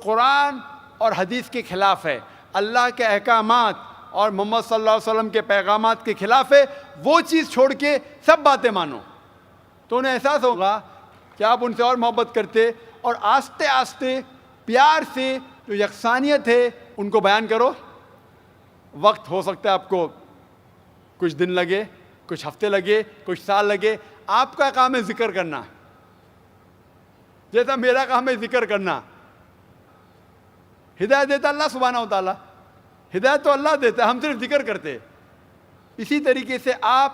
قرآن اور حدیث کے خلاف ہے، اللہ کے احکامات اور محمد صلی اللہ علیہ وسلم کے پیغامات کے خلاف ہے، وہ چیز چھوڑ کے سب باتیں مانو، تو انہیں احساس ہوگا کہ آپ ان سے اور محبت کرتے، اور آہستہ آہستہ پیار سے جو یکسانیت ہے ان کو بیان کرو. وقت ہو سکتا ہے آپ کو کچھ دن لگے، کچھ ہفتے لگے، کچھ سال لگے. آپ کا کام ہے ذکر کرنا، جیسا میرا کام ہے ذکر کرنا. ہدایت دیتا اللہ سبحانہ و تعالیٰ، ہدایت تو اللہ دیتا ہے، ہم صرف ذکر کرتے. اسی طریقے سے آپ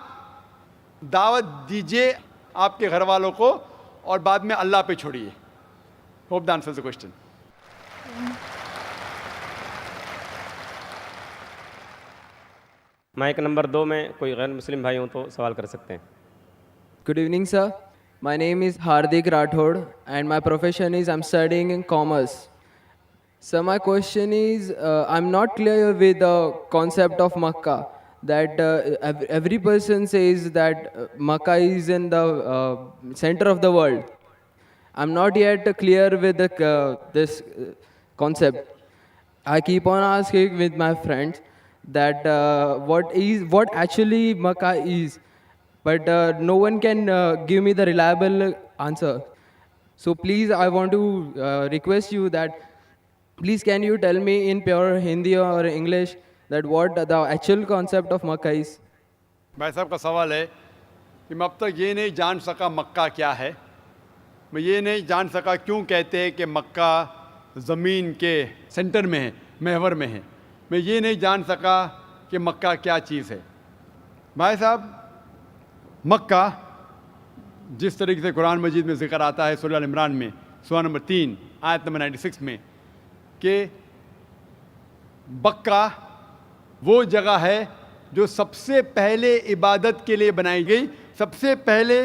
دعوت دیجئے آپ کے گھر والوں کو، اور بعد میں اللہ پہ چھوڑیے. Hope the answers the question. Mic number 2 میں کوئی غیر مسلم بھائی ہوں تو سوال کر سکتے ہیں. Good evening, sir. My name is Hardik Rathod and my profession is I'm studying in commerce. So my question is, I'm not clear with the concept of Makkah, that every person says that Makkah is in the center of the world. I'm not yet clear with this concept. I keep on asking with my friends that what actually Makkah is, but no one can give me the reliable answer. So please, I want to request you that please can you tell me in pure Hindi or English that what the actual concept of Makkah is. بھائی صاحب کا سوال ہے کہ میں اب تک یہ نہیں جان سکا مکہ کیا ہے، میں یہ نہیں جان سکا کیوں کہتے ہیں کہ مکہ زمین کے سینٹر میں ہے، محور میں ہے. میں یہ نہیں جان سکا کہ مکہ کیا چیز ہے. بھائی صاحب، مکہ جس طریقے سے قرآن مجید میں ذکر آتا ہے سورہ ال عمران میں سورہ نمبر 3 آیت نمبر 96 میں کہ بکہ وہ جگہ ہے جو سب سے پہلے عبادت کے لیے بنائی گئی، سب سے پہلے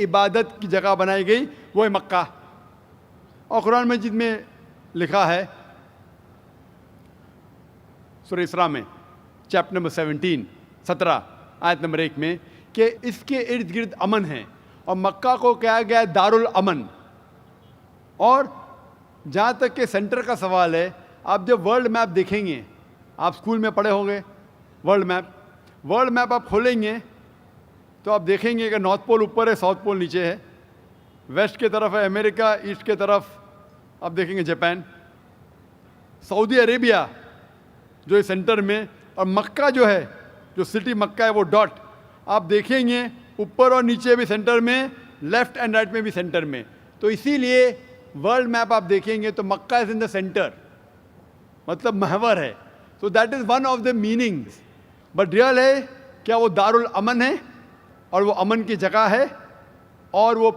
عبادت کی جگہ بنائی گئی وہ ہے مکہ. اور قرآن مجید میں لکھا ہے سورہ اسراء میں چیپٹر نمبر 17 آیت نمبر 1 میں کہ اس کے ارد گرد امن ہے، اور مکہ کو کہا گیا ہے دار الامن. اور جہاں تک کہ سینٹر کا سوال ہے، آپ جب ورلڈ میپ دیکھیں گے، آپ اسکول میں پڑھے ہوں گے ورلڈ میپ آپ کھولیں گے تو آپ دیکھیں گے کہ نارتھ پول اوپر ہے، ساؤتھ پول نیچے ہے، ویسٹ کی طرف ہے امریکہ، ایسٹ کی طرف آپ دیکھیں گے جاپان، سعودی عربیہ جو ہے سینٹر میں، اور مکہ جو ہے، جو سٹی مکہ ہے وہ ڈاٹ آپ دیکھیں گے اوپر اور نیچے بھی سینٹر میں، لیفٹ اینڈ رائٹ میں بھی سینٹر میں. تو اسی لیے ورلڈ میپ آپ دیکھیں گے تو مکہ از ان دا سینٹر، مطلب محور ہے. So that is one of the meanings. But real ہے کیا وہ دار الامن ہے، اور وہ امن کی جگہ ہے، اور وہ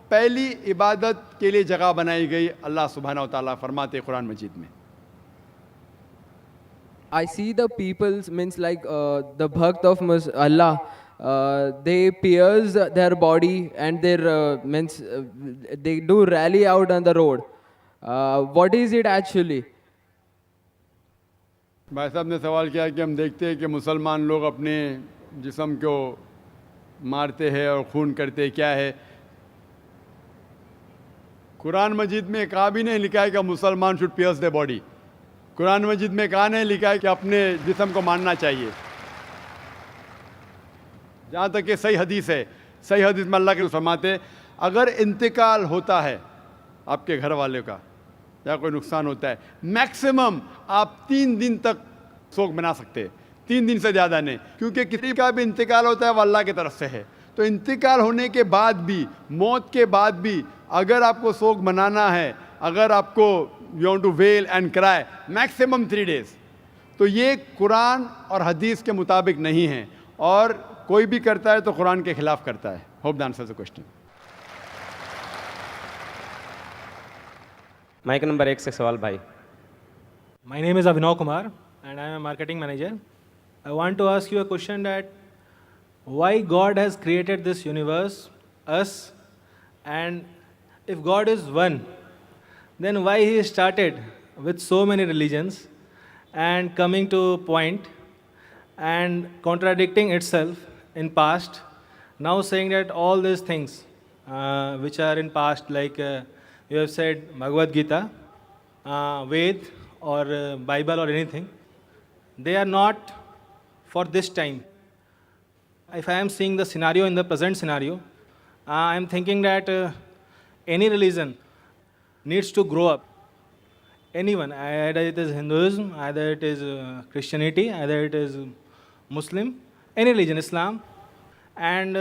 پہلی عبادت کے لیے جگہ بنائی گئی. اللہ سبحانہ و تعالیٰ فرماتے ہیں قرآن مجید میں. I see the people's means like the bhakt of Allah, they pierce their body and their means they do rally out on the road. What is it actually? بھائی صاحب نے سوال کیا کہ ہم دیکھتے ہیں کہ مسلمان لوگ اپنے جسم کو مارتے ہیں اور خون کرتے ہیں، کیا ہے؟ قرآن مجید میں کہا بھی نہیں لکھا ہے کہ مسلمان شوڈ پیئرس their body. قرآن مجید میں کہا نہیں لکھا ہے کہ اپنے جسم کو مارنا چاہیے. جہاں تک کہ صحیح حدیث ہے، صحیح حدیث میں اللہ کے فرماتے اگر انتقال ہوتا ہے آپ کے گھر والے کا یا کوئی نقصان ہوتا ہے، میکسیمم آپ 3 دن تک سوگ بنا سکتے ہیں، 3 دن سے زیادہ نہیں، کیونکہ کسی کا بھی انتقال ہوتا ہے وہ اللہ کی طرف سے ہے. تو انتقال ہونے کے بعد بھی، موت کے بعد بھی اگر آپ کو سوگ منانا ہے، اگر آپ کو you want to well and کرائے، میکسیمم 3 days. تو یہ قرآن اور حدیث کے مطابق نہیں ہے، اور کوئی بھی کرتا ہے تو قرآن کے خلاف کرتا ہے. Hope the answer the question. Mic number 1 سے سوال بھائی. My name is Avinav Kumar and I am a marketing manager. I want to ask you a question that why God has created this universe, us, and if God is one, then why He started with so many religions and coming to a point and contradicting itself in past, now saying that all these things which are in past, like you have said Bhagavad Gita, Ved or Bible or anything. They are not for this time. If I am seeing the scenario in the present scenario, I am thinking that any religion needs to grow up. Anyone, either it is Hinduism, either it is Christianity, either it is Muslim, any religion, Islam. And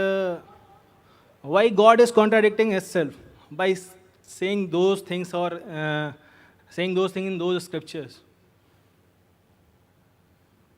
why God is contradicting Himself by saying those things or saying those things in those scriptures?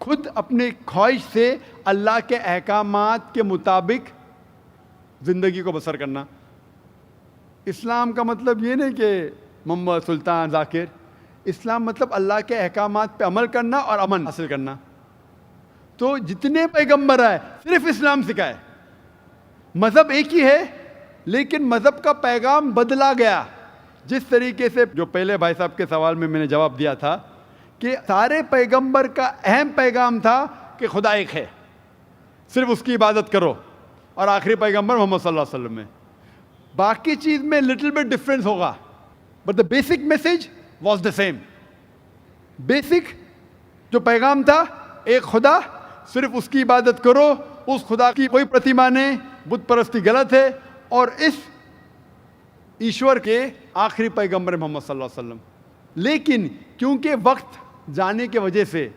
خود اپنے خواہش سے اللہ کے احکامات کے مطابق زندگی کو بسر کرنا. اسلام کا مطلب یہ نہیں کہ محمد سلطان ذاکر. اسلام مطلب اللہ کے احکامات پہ عمل کرنا اور امن حاصل کرنا. تو جتنے پیغمبر آئے صرف اسلام سکھائے. مذہب ایک ہی ہے لیکن مذہب کا پیغام بدلا گیا. جس طریقے سے جو پہلے بھائی صاحب کے سوال میں نے جواب دیا تھا کہ سارے پیغمبر کا اہم پیغام تھا کہ خدا ایک ہے, صرف اس کی عبادت کرو, اور آخری پیغمبر محمد صلی اللہ علیہ وسلم میں باقی چیز میں لٹل بٹ ڈفرینس ہوگا, but the basic message was the same. Basic جو پیغام تھا ایک خدا, صرف اس کی عبادت کرو, اس خدا کی کوئی پرتیما نہیں, بت پرستی غلط ہے, اور اس ایشور کے آخری پیغمبر محمد صلی اللہ علیہ وسلم. لیکن کیونکہ وقت جانے کی وجہ سے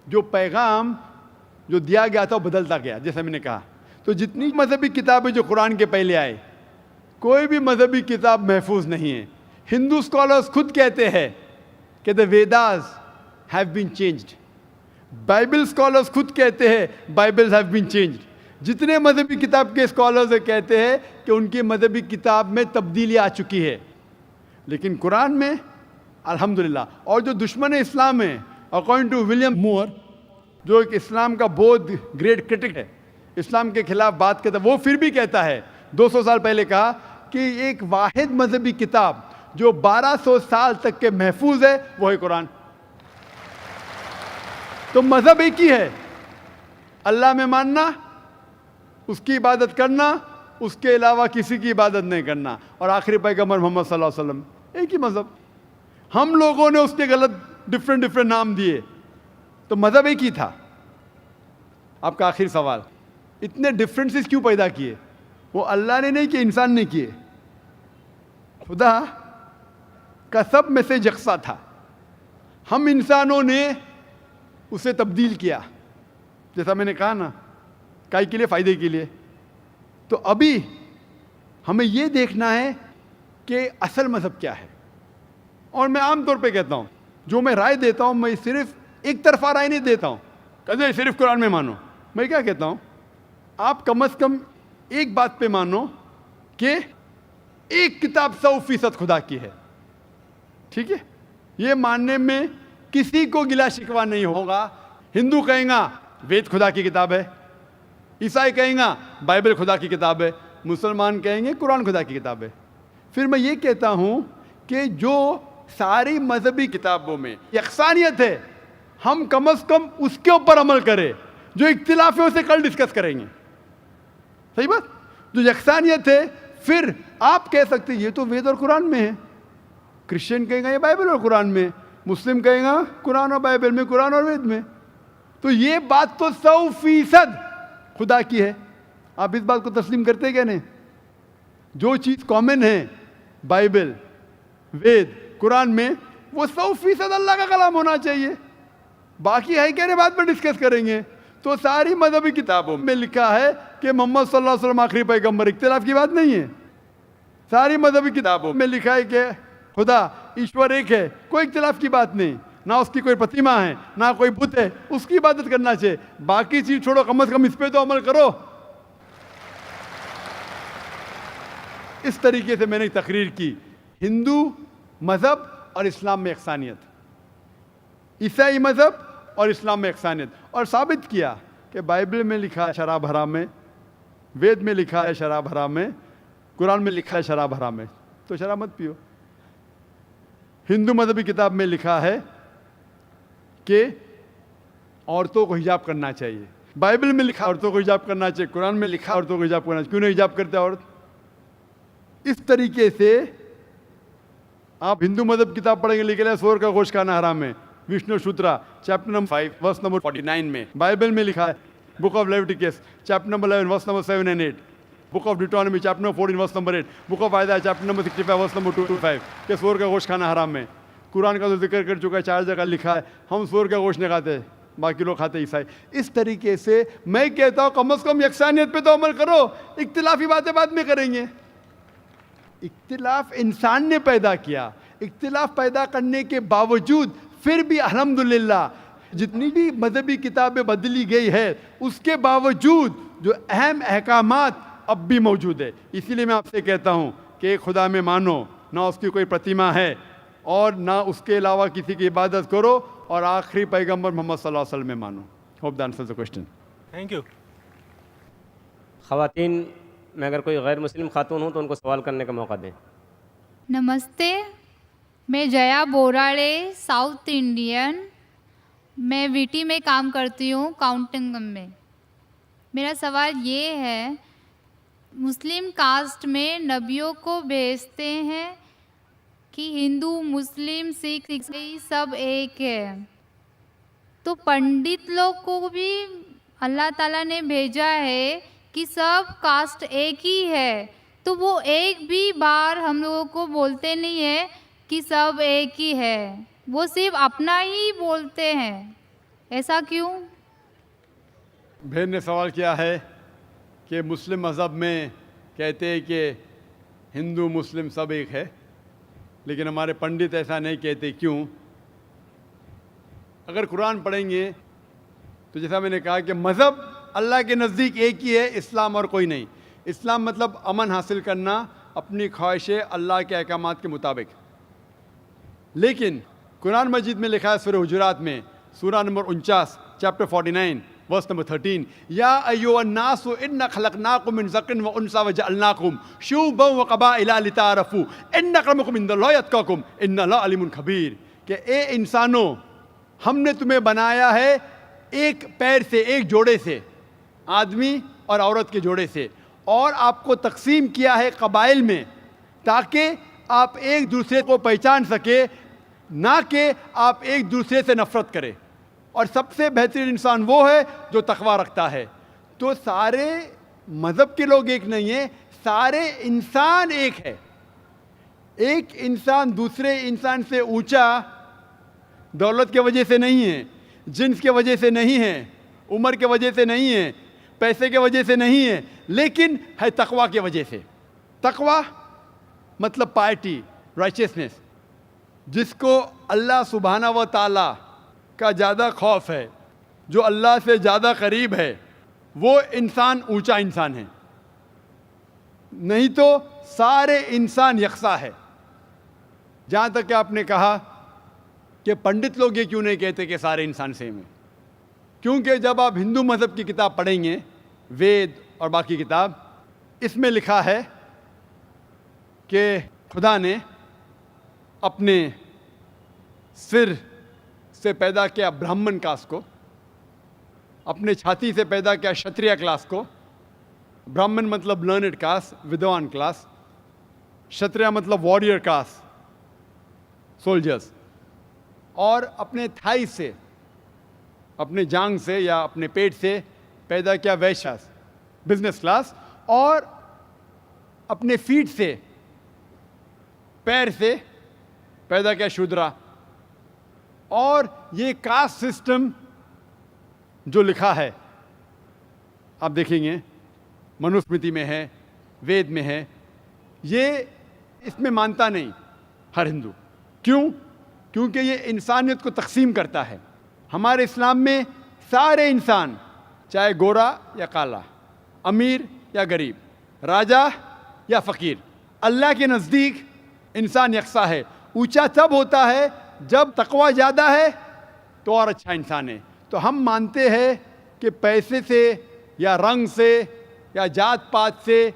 جو پیغام جو دیا گیا تھا وہ بدلتا گیا, جیسا میں نے کہا. تو جتنی مذہبی کتابیں جو قرآن کے پہلے آئے, کوئی بھی مذہبی کتاب محفوظ نہیں ہے. ہندو اسکالرز خود کہتے ہیں کہ the Vedas have been changed. Bible scholars خود کہتے ہیں بائبلز ہیو بین چینجڈ. جتنے مذہبی کتاب کے اسکالرز کہتے ہیں کہ ان کی مذہبی کتاب میں تبدیلی آ چکی ہے. لیکن قرآن میں الحمدللہ, اور جو دشمن اسلام ہیں اکارڈنگ ٹو ولیم مور, جو ایک اسلام کا بہت گریٹ کرٹک ہے, اسلام کے خلاف بات کرتا ہے, وہ پھر بھی کہتا ہے 200 سال پہلے کہا کہ ایک واحد مذہبی کتاب جو 1200 سال تک کے محفوظ ہے وہ ہے قرآن. تو مذہب ایک ہی ہے, اللہ میں ماننا, اس کی عبادت کرنا, اس کے علاوہ کسی کی عبادت نہیں کرنا, اور آخری پیغمبر محمد صلی اللہ علیہ وسلم. ایک ہی مذہب. ہم لوگوں نے اس کے غلط ڈفرینٹ نام دیے, تو مذہب ایک ہی تھا. آپ کا آخری سوال, اتنے ڈفرینسز کیوں پیدا کیے؟ وہ اللہ نے نہیں کیے, انسان نے کیے. خدا کا سب میسج یکساں تھا, ہم انسانوں نے اسے تبدیل کیا, جیسا میں نے کہا نا, کائی کے لیے, فائدے کے لیے. تو ابھی ہمیں یہ دیکھنا ہے کہ اصل مذہب کیا ہے. اور میں عام طور پہ کہتا ہوں, جو میں رائے دیتا ہوں, میں صرف ایک طرفہ رائے نہیں دیتا ہوں کہ صرف قرآن میں مانو. میں کیا کہتا ہوں, آپ کم از کم ایک بات پہ مانو کہ ایک کتاب 100% خدا کی ہے. ٹھیک ہے, یہ ماننے میں کسی کو گلا شکوہ نہیں ہوگا. ہندو کہیں گا وید خدا کی کتاب ہے, عیسائی کہیں گا بائبل خدا کی کتاب ہے, مسلمان کہیں گے قرآن خدا کی کتاب ہے. پھر میں یہ کہتا ہوں کہ جو ساری مذہبی کتابوں میں یکسانیت ہے, ہم کم از کم اس کے اوپر عمل کریں. جو اختلاف ہے اسے کل ڈسکس کریں گے. صحیح بات. جو یکسانیت ہے, پھر آپ کہہ سکتے یہ تو وید اور قرآن میں ہے, کرسچن کہیں گا یہ بائبل اور قرآن میں, مسلم کہیں گا قرآن اور بائبل میں, قرآن اور وید میں. تو یہ بات تو 100% خدا کی ہے. آپ اس بات کو تسلیم کرتے کیا نہیں؟ جو چیز کامن ہے بائبل, وید, قرآن میں, وہ 100% اللہ کا کلام ہونا چاہیے. باقی ہے کہنے بات پر ڈسکس کریں گے. تو ساری مذہبی کتابوں میں لکھا ہے کہ محمد صلی اللہ علیہ وسلم آخری پیغمبر, اختلاف کی بات نہیں ہے. ساری مذہبی کتابوں میں لکھا ہے کہ خدا ایشور ایک ہے, کوئی اختلاف کی بات نہیں. نہ اس کی کوئی پرتیما ہے, نہ کوئی بت ہے, اس کی عبادت کرنا چاہیے. باقی چیز چھوڑو, کم از کم اس پہ تو عمل کرو. اس طریقے سے میں نے تقریر کی, ہندو مذہب اور اسلام میں یکسانیت, عیسائی مذہب اور اسلام میں یکسانیت, اور ثابت کیا کہ بائبل میں لکھا ہے شراب حرام ہے, وید میں لکھا ہے شراب حرام ہے, قرآن میں لکھا ہے شراب حرام ہے, تو شراب مت پیو. ہندو مذہبی کتاب میں لکھا ہے کہ عورتوں کو حجاب کرنا چاہیے, بائبل میں لکھا عورتوں کو حجاب کرنا چاہیے, قرآن میں لکھا عورتوں کو حجاب کرنا چاہیے. کیوں نہیں حجاب کرتے عورت؟ اس طریقے سے آپ ہندو مذہب کتاب پڑھیں گے, لکھا ہے سور کا گوشت کھانا حرام ہے, وشنو شوترا چیپٹر نمبر 5 ورس نمبر 49 میں. بائبل میں لکھا ہے book of Leviticus chapter number 11 verse number 7 and 8, book of Deuteronomy chapter number 14 verse number 8, book of Isaiah chapter number 65 verse number 2 to 5 کہ سور کا گوشت کھانا حرام ہے. قرآن کا تو ذکر کر چکا ہے, 4 جگہ لکھا ہے ہم سور کا گوشت نہیں کھاتے, باقی لوگ کھاتے عیسائی. اس طریقے سے میں کہتا ہوں کم از کم یکسانیت پہ تو عمل کرو, اختلافی باتیں بعد میں کریں گے. اختلاف انسان نے پیدا کیا, اختلاف پیدا کرنے کے باوجود پھر بھی الحمدللہ جتنی بھی مذہبی کتابیں بدلی گئی ہے اس کے باوجود جو اہم احکامات اب بھی موجود ہے. اسی لیے میں آپ سے کہتا ہوں کہ ایک خدا میں مانو, نہ اس کی کوئی پرتیما ہے اور نہ اس کے علاوہ کسی کی عبادت کرو, اور آخری پیغمبر محمد صلی اللہ علیہ وسلم میں مانو. Hope the answers the question. Thank you. خواتین میں اگر کوئی غیر مسلم خاتون ہوں تو ان کو سوال کرنے کا موقع دیں. نمستے, میں جیا بوراڑے, ساؤتھ انڈین. میں ویٹی میں کام کرتی ہوں, کاؤنٹنگ میں. میرا سوال یہ ہے, مسلم کاسٹ میں نبیوں کو بھیجتے ہیں کہ ہندو, مسلم, سکھ, عیسائی سب ایک ہے, تو پنڈت لوگ کو بھی اللہ تعالیٰ نے بھیجا ہے کہ سب کاسٹ ایک ہی ہے, تو وہ ایک بھی بار ہم لوگوں کو بولتے نہیں ہیں کہ سب ایک ہی ہے, وہ صرف اپنا ہی بولتے ہیں, ایسا کیوں؟ بہن نے سوال کیا ہے کہ مسلم مذہب میں کہتے ہیں کہ ہندو مسلم سب ایک ہے, لیکن ہمارے پنڈت ایسا نہیں کہتے, کیوں؟ اگر قرآن پڑھیں گے تو جیسا میں نے کہا کہ مذہب اللہ کے نزدیک ایک ہی ہے, اسلام اور کوئی نہیں. اسلام مطلب امن حاصل کرنا, اپنی خواہشیں اللہ کے احکامات کے مطابق. لیکن قرآن مجید میں لکھا ہے سورہ حجرات میں, سورہ نمبر 49, چیپٹر 49, ورس نمبر 13, یا ایھا الناس انا خلقناکم من ذکر و انثی وجعلناکم شعوبا وقبائل لتعارفوا ان اکرمکم عند اللہ اتقاکم ان اللہ علیم خبیر. کہ اے انسانوں, ہم نے تمہیں بنایا ہے ایک پیر سے, ایک جوڑے سے, آدمی اور عورت کے جوڑے سے, اور آپ کو تقسیم کیا ہے قبائل میں تاکہ آپ ایک دوسرے کو پہچان سکے, نہ کہ آپ ایک دوسرے سے نفرت کریں. اور سب سے بہترین انسان وہ ہے جو تقویٰ رکھتا ہے. تو سارے مذہب کے لوگ ایک نہیں ہیں, سارے انسان ایک ہے. ایک انسان دوسرے انسان سے اونچا دولت کی وجہ سے نہیں ہے, جنس کی وجہ سے نہیں ہے, عمر کی وجہ سے نہیں ہے, پیسے کی وجہ سے نہیں ہے, لیکن ہے تقویٰ کی وجہ سے. تقویٰ مطلب پائٹی, رائچسنس. جس کو اللہ سبحانہ و تعالیٰ کا زیادہ خوف ہے, جو اللہ سے زیادہ قریب ہے, وہ انسان اونچا انسان ہے. نہیں تو سارے انسان یکساں ہے. جہاں تک کہ آپ نے کہا کہ پنڈت لوگ یہ کیوں نہیں کہتے کہ سارے انسان سیم ہیں, کیونکہ جب آپ ہندو مذہب کی کتاب پڑھیں گے, وید اور باقی کتاب, اس میں لکھا ہے کہ خدا نے اپنے سر سے پیدا کیا برہمن کاسٹ کو, اپنے چھاتی سے پیدا کیا شتریہ کلاس کو. برہمن مطلب لرنڈ کاسٹ, ودوان کلاس. شتریہ مطلب واریر کاسٹ, سولجرز. اور اپنے تھائی سے, اپنے جانگ سے یا اپنے پیٹ سے پیدا کیا ویشیاس, بزنس کلاس. اور اپنے فیٹ سے, پیر سے پیدا کیا شودرا. اور یہ کاسٹ سسٹم جو لکھا ہے آپ دیکھیں گے منوسمرتی میں ہے, وید میں ہے, یہ اس میں مانتا نہیں ہر ہندو. کیوں؟ کیونکہ یہ انسانیت کو تقسیم کرتا ہے. ہمارے اسلام میں سارے انسان, چاہے گورا یا کالا, امیر یا غریب, راجا یا فقیر, اللہ کے نزدیک انسان یکساں ہے. اونچا تب ہوتا ہے جب تقویٰ زیادہ ہے تو اور اچھا انسان ہے. تو ہم مانتے ہیں کہ پیسے سے یا رنگ سے یا جات پات سے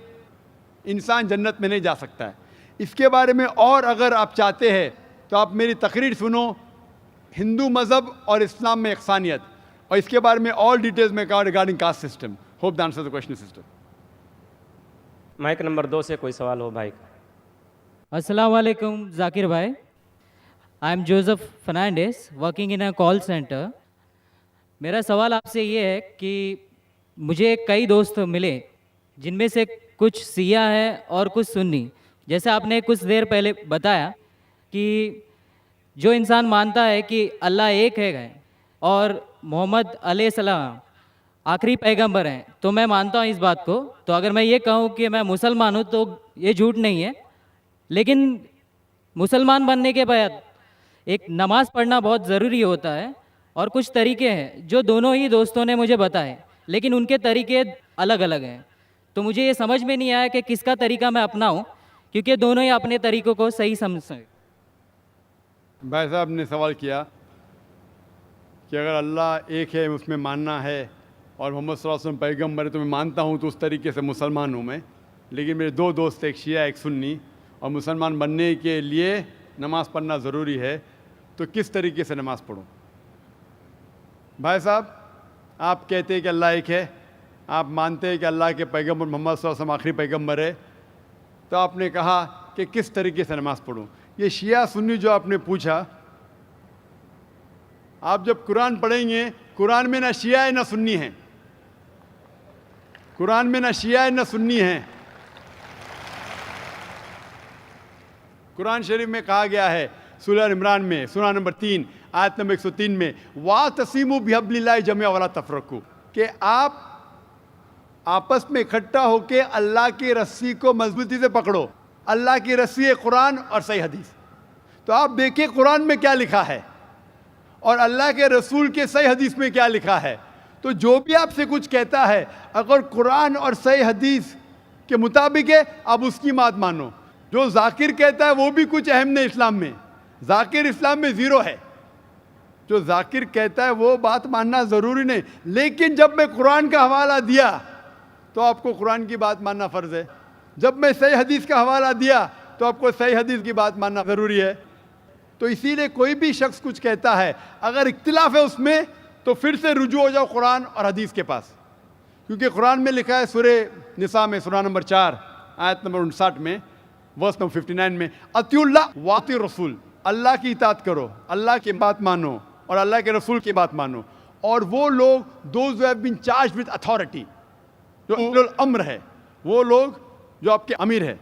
انسان جنت میں نہیں جا سکتا ہے. اس کے بارے میں اور اگر آپ چاہتے ہیں تو آپ میری تقریر سنو, ہندو مذہب اور اسلام میں یکسانیت, اور اس کے بارے میں اور ڈیٹیلز میں کہا regarding caste system. Hope the answer the question system. Mic number 2 سے کوئی سوال ہو بھائی. السلام علیکم ذاکر بھائی. I am Joseph Fernandes working in a call centre. میرا سوال آپ سے یہ ہے کہ مجھے کئی دوست ملے جن میں سے کچھ سیاہ ہیں اور کچھ سنی. جیسے آپ نے کچھ دیر پہلے بتایا کہ جو انسان مانتا ہے کہ اللہ ایک ہے اور محمد علیہ السلام آخری پیغمبر ہیں, تو میں مانتا ہوں اس بات کو. تو اگر میں یہ کہوں کہ میں مسلمان ہوں تو یہ جھوٹ نہیں ہے. لیکن مسلمان بننے کے بعد ایک نماز پڑھنا بہت ضروری ہوتا ہے. اور کچھ طریقے ہیں جو دونوں ہی دوستوں نے مجھے بتائے، لیکن ان کے طریقے الگ الگ ہیں. تو مجھے یہ سمجھ میں نہیں آیا کہ کس کا طریقہ میں اپناؤں، کیونکہ دونوں ہی اپنے طریقوں کو صحیح سمجھتے ہیں. بھائی صاحب نے سوال کیا کہ اگر اللہ ایک ہے اس میں ماننا ہے اور محمد صلی اللہ علیہ وسلم پیغمبر ہے تو میں مانتا ہوں، تو اس طریقے سے مسلمان ہوں میں. لیکن میرے دو دوست، ایک شیعہ ایک سنی، اور مسلمان بننے کے لیے نماز پڑھنا ضروری ہے، تو کس طریقے سے نماز پڑھوں؟ بھائی صاحب، آپ کہتے ہیں کہ اللہ ایک ہے، آپ مانتے ہیں کہ اللہ کے پیغمبر محمد صلی اللہ علیہ وسلم آخری پیغمبر ہے، تو آپ نے کہا کہ کس طریقے سے نماز پڑھوں؟ یہ شیعہ سنی جو آپ نے پوچھا، آپ جب قرآن پڑھیں گے، قرآن میں نہ شیعہ ہے نہ سنی ہیں، قرآن میں نہ شیعہ ہے نہ سنی ہیں. قرآن شریف میں کہا گیا ہے سورہ عمران میں سورہ نمبر 3 آیت نمبر 103 میں وَاعْتَصِمُوا بِحَبْلِ اللَّهِ جَمِيعًا وَلَا تَفَرَّقُوا، کہ آپ آپس میں اکٹھا ہو کے اللہ کی رسی کو مضبوطی سے پکڑو. اللہ کی رسی ہے قرآن اور صحیح حدیث. تو آپ دیکھیں قرآن میں کیا لکھا ہے اور اللہ کے رسول کے صحیح حدیث میں کیا لکھا ہے. تو جو بھی آپ سے کچھ کہتا ہے اگر قرآن اور صحیح حدیث کے مطابق ہے، آپ اس کی بات مانو. جو ذاکر کہتا ہے وہ بھی کچھ اہم نہیں اسلام میں، ذاکر اسلام میں زیرو ہے. جو ذاکر کہتا ہے وہ بات ماننا ضروری نہیں، لیکن جب میں قرآن کا حوالہ دیا تو آپ کو قرآن کی بات ماننا فرض ہے. جب میں صحیح حدیث کا حوالہ دیا تو آپ کو صحیح حدیث کی بات ماننا ضروری ہے. تو اسی لیے کوئی بھی شخص کچھ کہتا ہے، اگر اختلاف ہے اس میں تو پھر سے رجوع ہو جاؤ قرآن اور حدیث کے پاس. کیونکہ قرآن میں لکھا ہے سورہ نساء میں سورہ نمبر 4 آیت نمبر 59 میں ورس نمبر 59 میں اطیعوا اللہ واطیعوا الرسول، اللہ کی اطاعت کرو، اللہ کی بات مانو اور اللہ کے رسول کی بات مانو. اور وہ لوگ those who have been charged with authority، جو اولو الامر ہے، وہ لوگ جو آپ کے امیر ہے.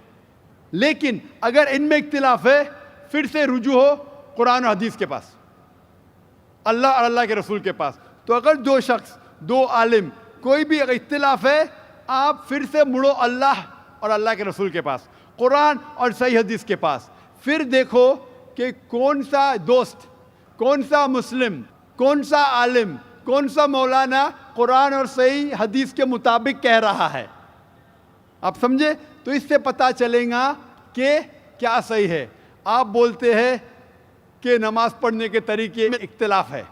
لیکن اگر ان میں اختلاف ہے پھر سے رجوع ہو قرآن و حدیث کے پاس، اللہ اور اللہ کے رسول کے پاس. تو اگر دو شخص، دو عالم، کوئی بھی اگر اختلاف ہے، آپ پھر سے مڑو اللہ اور اللہ کے رسول کے پاس، قرآن اور صحیح حدیث کے پاس. پھر دیکھو کہ کون سا دوست، کون سا مسلم، کون سا عالم، کون سا مولانا قرآن اور صحیح حدیث کے مطابق کہہ رہا ہے. آپ سمجھے؟ تو اس سے پتہ چلے گا کہ کیا صحیح ہے. آپ بولتے ہیں کہ نماز پڑھنے کے طریقے میں اختلاف ہے،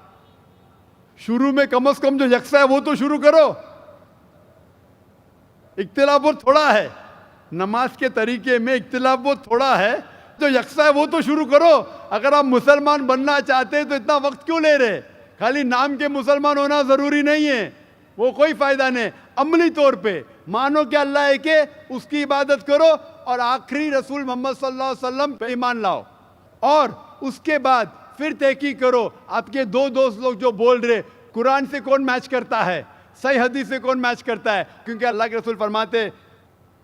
شروع میں کم از کم جو یکساں ہے وہ تو شروع کرو. اختلاف بہت تھوڑا ہے، نماز کے طریقے میں اختلاف بہت تھوڑا ہے، جو یکساں ہے وہ تو شروع کرو. اگر آپ مسلمان بننا چاہتے ہیں تو اتنا وقت کیوں لے رہے؟ خالی نام کے مسلمان ہونا ضروری نہیں ہے، وہ کوئی فائدہ نہیں. عملی طور پہ مانو کہ اللہ ہے کہ اس کی عبادت کرو اور آخری رسول محمد صلی اللہ علیہ وسلم پہ ایمان لاؤ. اور اس کے بعد پھر تحقیق کرو. آپ کے دو دوست لوگ جو بول رہے قرآن سے کون میچ کرتا ہے، صحیح حدیث سے کون میچ کرتا ہے، کیونکہ اللہ کے رسول فرماتے،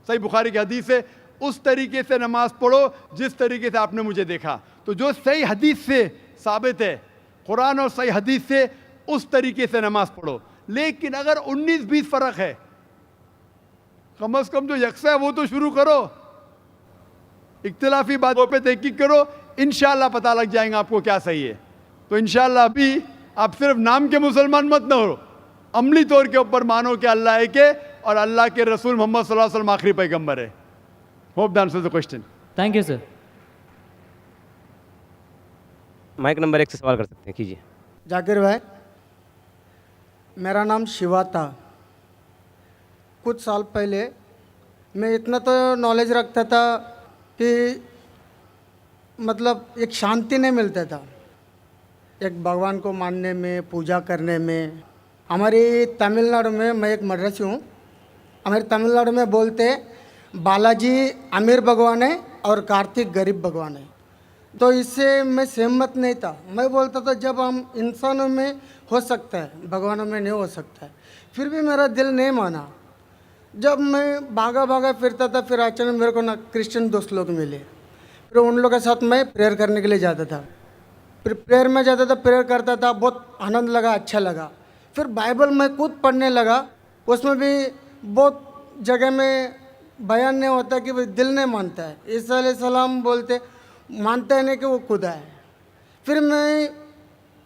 صحیح بخاری کی حدیث ہے، اس طریقے سے نماز پڑھو جس طریقے سے آپ نے مجھے دیکھا. تو جو صحیح حدیث سے ثابت ہے، قرآن اور صحیح حدیث سے، اس طریقے سے نماز پڑھو. لیکن اگر 19-20 فرق ہے، کم از کم جو یکساں ہے وہ تو شروع کرو. اختلافی باتوں پہ تحقیق کرو، انشاءاللہ پتہ لگ جائیں گا آپ کو کیا صحیح ہے. تو انشاءاللہ ابھی آپ صرف نام کے مسلمان مت نہ ہو، عملی طور کے اوپر مانو کہ اللہ ہے کہ اور اللہ کے رسول محمد صلی اللہ علیہ وسلم آخری پیغمبر ہے. Hope that answers the question. Thank you sir. Mic number 1 سے سوال کر سکتے ہیں، کیجیے. ذاکر بھائی، میرا نام شیوا تھا. کچھ سال پہلے میں اتنا تو نالج رکھتا تھا کہ مطلب ایک شانتی نہیں ملتا تھا ایک بھگوان کو ماننے میں، پوجا کرنے میں. ہماری تمل ناڈو میں، میں ایک مدرسی ہوں، ہمارے تمل ناڈو میں بولتے بالاجی امیر بھگوان ہے اور کارتک غریب بھگوان ہے. تو اس سے میں سہمت نہیں تھا. میں بولتا تھا جب ہم انسانوں میں ہو سکتا ہے، بھگوانوں میں نہیں ہو سکتا ہے. پھر بھی میرا دل نہیں مانا. جب میں بھاگا پھرتا تھا، پھر اچانک میرے کو نا کرسچن دوست لوگ ملے. پھر ان لوگوں کے ساتھ میں پریئر کرنے کے لیے جاتا تھا. پھر پریئر میں جاتا تھا، پریئر کرتا تھا، بہت آنند لگا، اچھا لگا. پھر بائبل میں خود پڑھنے لگا. اس میں بھی بہت جگہ میں بیان نہیں ہوتا کہ دل نہیں مانتا ہے. عیسیٰ علیہ السلام بولتے مانتا ہے نہیں کہ وہ خدا ہے. پھر میں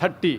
30,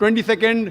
22